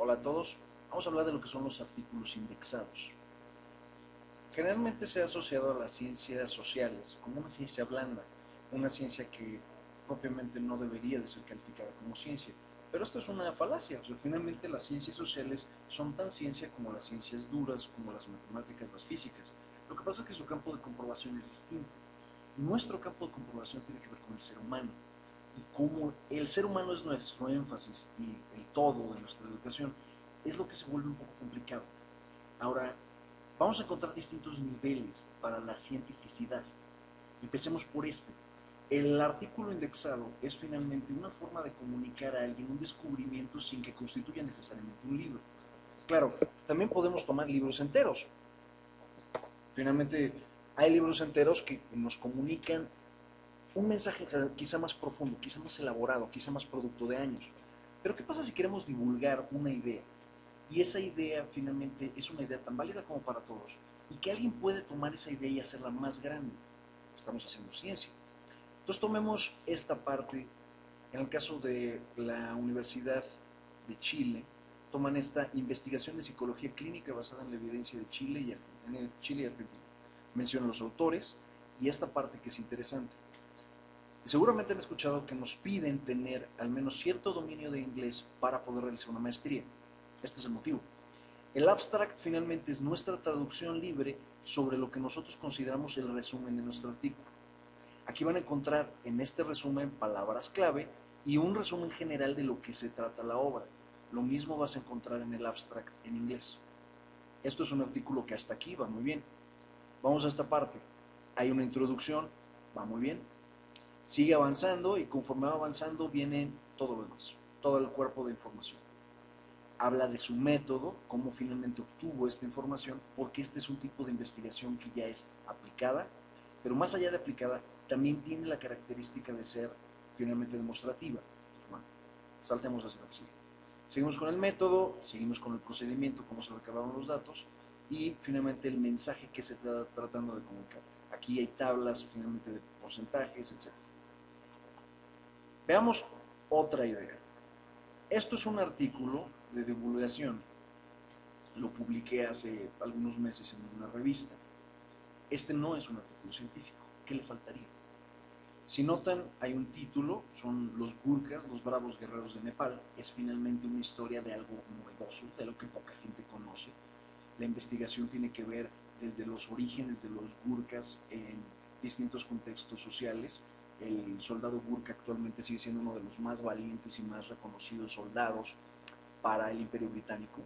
Hola a todos, vamos a hablar de lo que son los artículos indexados. Generalmente se ha asociado a las ciencias sociales como una ciencia blanda, una ciencia que propiamente no debería de ser calificada como ciencia. Pero esto es una falacia, o sea, finalmente las ciencias sociales son tan ciencia como las ciencias duras, como las matemáticas, las físicas. Lo que pasa es que su campo de comprobación es distinto. Nuestro campo de comprobación tiene que ver con el ser humano, y como el ser humano es nuestro énfasis y el todo de nuestra educación, es lo que se vuelve un poco complicado. Ahora, vamos a encontrar distintos niveles para la cientificidad. Empecemos por este. El artículo indexado es finalmente una forma de comunicar a alguien un descubrimiento sin que constituya necesariamente un libro. Claro, también podemos tomar libros enteros. Finalmente, hay libros enteros que nos comunican un mensaje quizá más profundo, quizá más elaborado, quizá más producto de años. Pero ¿qué pasa si queremos divulgar una idea? Y esa idea finalmente es una idea tan válida como para todos, y que alguien puede tomar esa idea y hacerla más grande. Estamos haciendo ciencia. Entonces tomemos esta parte. En el caso de la Universidad de Chile, toman esta investigación de psicología clínica basada en la evidencia de Chile y Argentina. Mencionan los autores y esta parte que es interesante. Seguramente han escuchado que nos piden tener al menos cierto dominio de inglés para poder realizar una maestría. Este es el motivo. El abstract finalmente es nuestra traducción libre sobre lo que nosotros consideramos el resumen de nuestro artículo. Aquí van a encontrar en este resumen palabras clave y un resumen general de lo que se trata la obra. Lo mismo vas a encontrar en el abstract en inglés. Esto es un artículo que hasta aquí va muy bien. Vamos a esta parte. Hay una introducción, va muy bien. Sigue avanzando y conforme va avanzando viene todo lo demás, todo el cuerpo de información. Habla de su método, cómo finalmente obtuvo esta información, porque este es un tipo de investigación que ya es aplicada, pero más allá de aplicada, también tiene la característica de ser finalmente demostrativa. Bueno, saltemos hacia la que sigue. Seguimos con el método, seguimos con el procedimiento, cómo se recabaron los datos, y finalmente el mensaje que se está tratando de comunicar. Aquí hay tablas finalmente de porcentajes, etc. Veamos otra idea. Esto es un artículo de divulgación. Lo publiqué hace algunos meses en una revista. Este no es un artículo científico. ¿Qué le faltaría? Si notan, hay un título, son los Gurkhas, los bravos guerreros de Nepal. Es finalmente una historia de algo novedoso, de lo que poca gente conoce. La investigación tiene que ver desde los orígenes de los Gurkhas en distintos contextos sociales. El soldado Gurkha actualmente sigue siendo uno de los más valientes y más reconocidos soldados para el Imperio Británico.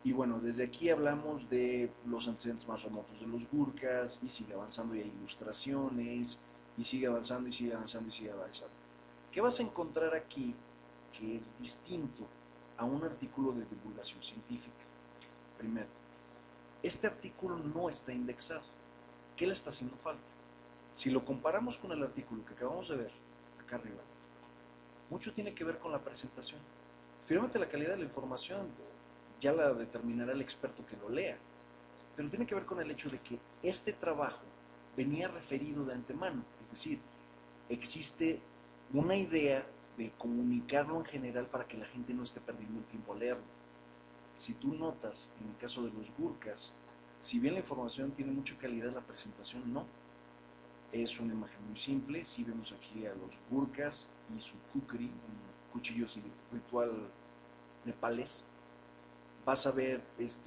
Y bueno, desde aquí hablamos de los antecedentes más remotos de los Gurkhas, y sigue avanzando y hay ilustraciones, y sigue avanzando y sigue avanzando y sigue avanzando. ¿Qué vas a encontrar aquí que es distinto a un artículo de divulgación científica? Primero, este artículo no está indexado. ¿Qué le está haciendo falta? Si lo comparamos con el artículo que acabamos de ver acá arriba, mucho tiene que ver con la presentación. Finalmente la calidad de la información ya la determinará el experto que lo lea, pero tiene que ver con el hecho de que este trabajo venía referido de antemano, es decir, existe una idea de comunicarlo en general para que la gente no esté perdiendo el tiempo a leerlo. Si tú notas, en el caso de los Gurkhas, si bien la información tiene mucha calidad, la presentación no. Es una imagen muy simple. Si vemos aquí a los Gurkhas y su kukri, un cuchillo ritual nepalés, vas a ver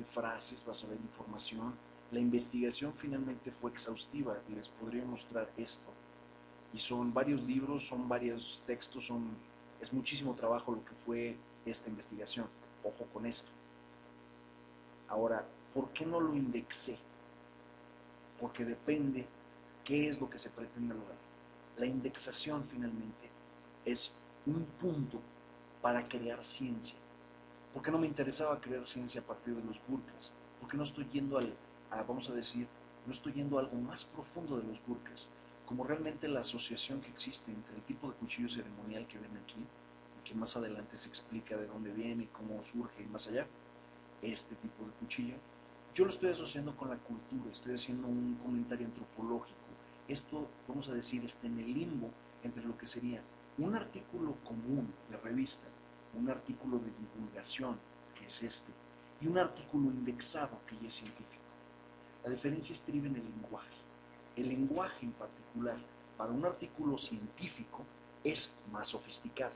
frases, vas a ver información. La investigación finalmente fue exhaustiva. Les podría mostrar esto. Y son varios libros, son varios textos, es muchísimo trabajo lo que fue esta investigación. Ojo con esto. Ahora, ¿por qué no lo indexé? Porque depende qué es lo que se pretende lograr. La indexación finalmente es un punto para crear ciencia. ¿Por qué no me interesaba crear ciencia a partir de los Gurkhas? Porque no estoy yendo vamos a decir, no estoy yendo a algo más profundo de los Gurkhas, como realmente la asociación que existe entre el tipo de cuchillo ceremonial que ven aquí, y que más adelante se explica de dónde viene, cómo surge y más allá, este tipo de cuchillo, yo lo estoy asociando con la cultura, estoy haciendo un comentario antropológico. Esto, vamos a decir, está en el limbo entre lo que sería un artículo común de revista, un artículo de divulgación, que que es este, y un artículo indexado que ya es científico. La diferencia estriba en el lenguaje. El lenguaje en particular para un artículo científico es más sofisticado.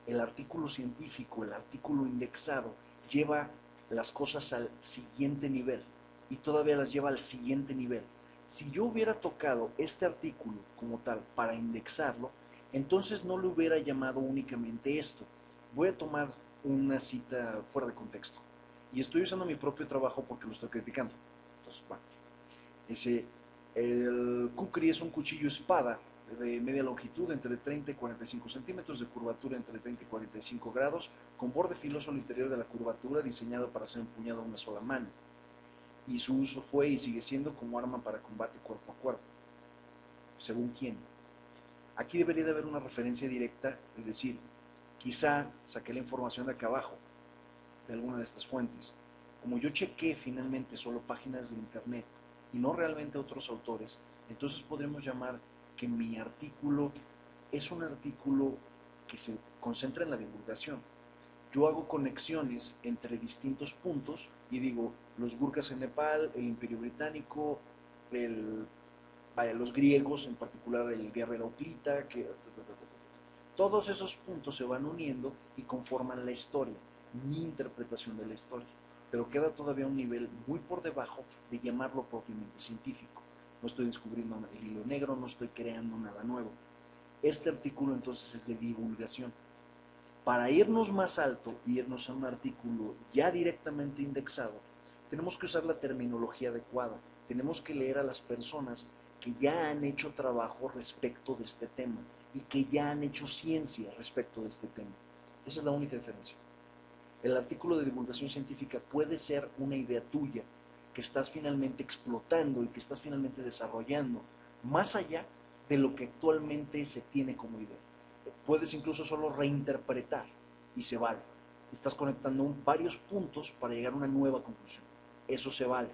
El artículo científico, el artículo indexado, lleva las cosas al siguiente nivel y todavía las lleva al siguiente nivel. Si yo hubiera tocado este artículo como tal para indexarlo, entonces no le hubiera llamado únicamente esto. Voy a tomar una cita fuera de contexto y estoy usando mi propio trabajo porque lo estoy criticando. Entonces, bueno, el kukri es un cuchillo espada de media longitud entre 30 y 45 centímetros, de curvatura entre 30 y 45 grados, con borde filoso al interior de la curvatura, diseñado para ser empuñado a una sola mano. Y su uso fue y sigue siendo como arma para combate cuerpo a cuerpo. ¿Según quién? Aquí debería de haber una referencia directa, es decir, quizá saqué la información de acá abajo, de alguna de estas fuentes. Como yo chequé finalmente solo páginas de internet y no realmente otros autores, entonces podremos llamar que mi artículo es un artículo que se concentra en la divulgación. Yo hago conexiones entre distintos puntos y digo, los Gurkhas en Nepal, el Imperio Británico, los griegos, en particular el guerrero Uplita, todos esos puntos se van uniendo y conforman la historia, mi interpretación de la historia. Pero queda todavía un nivel muy por debajo de llamarlo propiamente científico. No estoy descubriendo el hilo negro, no estoy creando nada nuevo. Este artículo entonces es de divulgación. Para irnos más alto y irnos a un artículo ya directamente indexado, tenemos que usar la terminología adecuada. Tenemos que leer a las personas que ya han hecho trabajo respecto de este tema y que ya han hecho ciencia respecto de este tema. Esa es la única diferencia. El artículo de divulgación científica puede ser una idea tuya que estás finalmente explotando y que estás finalmente desarrollando más allá de lo que actualmente se tiene como idea. Puedes incluso solo reinterpretar y se vale. Estás conectando varios puntos para llegar a una nueva conclusión. Eso se vale.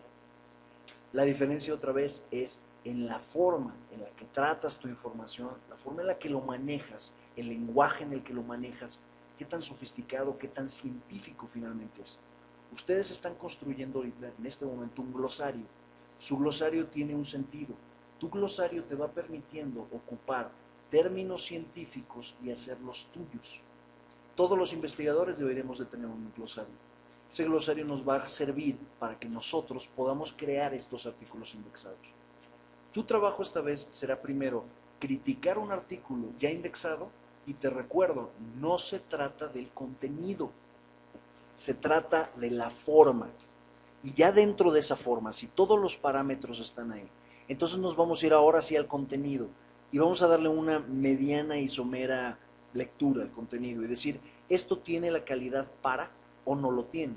La diferencia otra vez es en la forma en la que tratas tu información, la forma en la que lo manejas, el lenguaje en el que lo manejas, qué tan sofisticado, qué tan científico finalmente es. Ustedes están construyendo ahorita, en este momento, un glosario. Su glosario tiene un sentido. Tu glosario te va permitiendo ocupar términos científicos y hacerlos tuyos. Todos los investigadores deberíamos de tener un glosario. Ese glosario nos va a servir para que nosotros podamos crear estos artículos indexados. Tu trabajo esta vez será primero criticar un artículo ya indexado y te recuerdo, no se trata del contenido, se trata de la forma. Y ya dentro de esa forma, si todos los parámetros están ahí, entonces nos vamos a ir ahora sí al contenido y vamos a darle una mediana y somera lectura al contenido y decir, ¿esto tiene la calidad para o no lo tiene?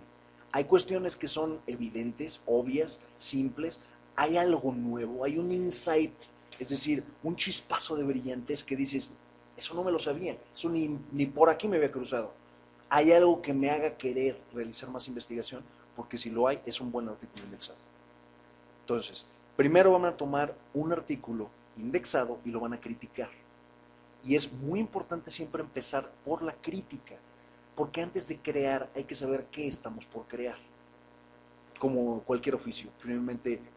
Hay cuestiones que son evidentes, obvias, simples, hay algo nuevo, hay un insight, es decir, un chispazo de brillantez que dices, eso no me lo sabía, eso ni por aquí me había cruzado. Hay algo que me haga querer realizar más investigación, porque si lo hay, es un buen artículo indexado. Entonces, primero van a tomar un artículo indexado y lo van a criticar. Y es muy importante siempre empezar por la crítica, porque antes de crear hay que saber qué estamos por crear. Como cualquier oficio,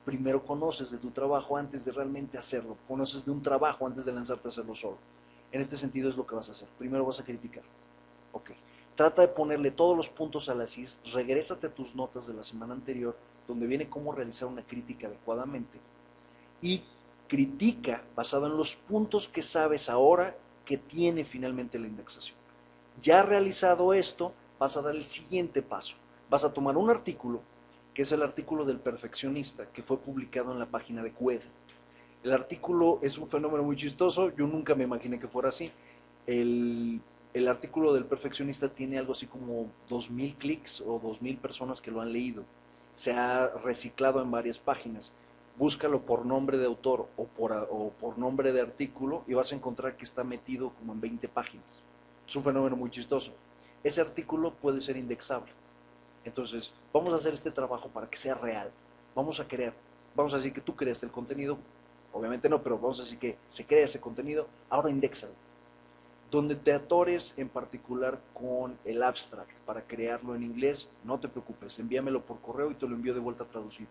primero conoces de tu trabajo antes de realmente hacerlo, conoces de un trabajo antes de lanzarte a hacerlo solo. En este sentido es lo que vas a hacer. Primero vas a criticar. Ok. Trata de ponerle todos los puntos a las is, regrésate a tus notas de la semana anterior, donde viene cómo realizar una crítica adecuadamente, y critica basado en los puntos que sabes ahora que tiene finalmente la indexación. Ya realizado esto, vas a dar el siguiente paso. Vas a tomar un artículo, que es el artículo del perfeccionista, que fue publicado en la página de QED. El artículo es un fenómeno muy chistoso, yo nunca me imaginé que fuera así. El artículo del perfeccionista tiene algo así como 2000 clics o 2000 personas que lo han leído. Se ha reciclado en varias páginas. Búscalo por nombre de autor o por nombre de artículo y vas a encontrar que está metido como en 20 páginas. Es un fenómeno muy chistoso. Ese artículo puede ser indexable. Entonces, vamos a hacer este trabajo para que sea real. Vamos a decir que tú creaste el contenido, obviamente no, pero vamos a decir que se crea ese contenido, ahora indéxalo. Donde te atores en particular con el abstract para crearlo en inglés, no te preocupes, envíamelo por correo y te lo envío de vuelta traducido.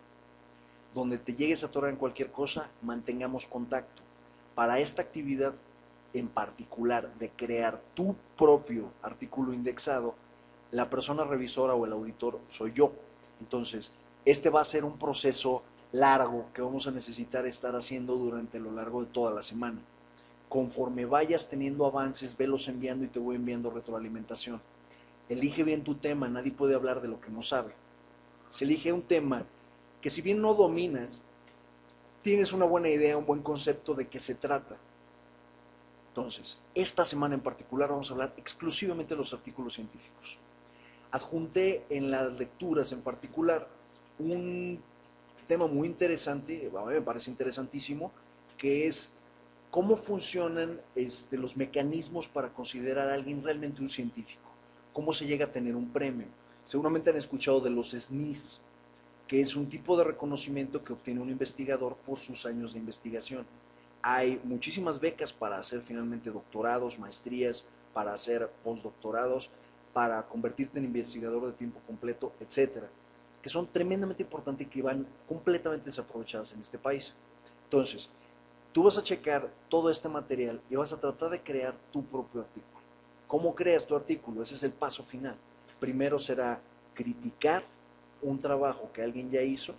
Donde te llegues a atorar en cualquier cosa, mantengamos contacto. Para esta actividad en particular de crear tu propio artículo indexado, la persona revisora o el auditor soy yo. Entonces, este va a ser un proceso largo que vamos a necesitar estar haciendo durante lo largo de toda la semana. Conforme vayas teniendo avances, velos enviando y te voy enviando retroalimentación. Elige bien tu tema, nadie puede hablar de lo que no sabe. Se elige un tema que si bien no dominas, tienes una buena idea, un buen concepto de qué se trata. Entonces, esta semana en particular vamos a hablar exclusivamente de los artículos científicos. Adjunté en las lecturas en particular un tema muy interesante, a mí me parece interesantísimo, que es cómo funcionan los mecanismos para considerar a alguien realmente un científico, cómo se llega a tener un premio. Seguramente han escuchado de los SNIs, que es un tipo de reconocimiento que obtiene un investigador por sus años de investigación. Hay muchísimas becas para hacer finalmente doctorados, maestrías, para hacer postdoctorados, para convertirte en investigador de tiempo completo, etcétera, que son tremendamente importantes y que van completamente desaprovechadas en este país. Entonces, tú vas a checar todo este material y vas a tratar de crear tu propio artículo. ¿Cómo creas tu artículo? Ese es el paso final. Primero será criticar un trabajo que alguien ya hizo,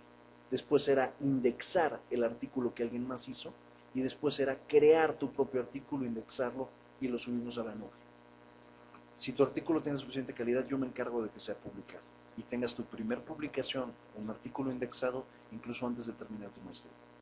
después será indexar el artículo que alguien más hizo y después será crear tu propio artículo, indexarlo y lo subimos a la nube. Si tu artículo tiene suficiente calidad, yo me encargo de que sea publicado y tengas tu primer publicación, un artículo indexado, incluso antes de terminar tu maestría.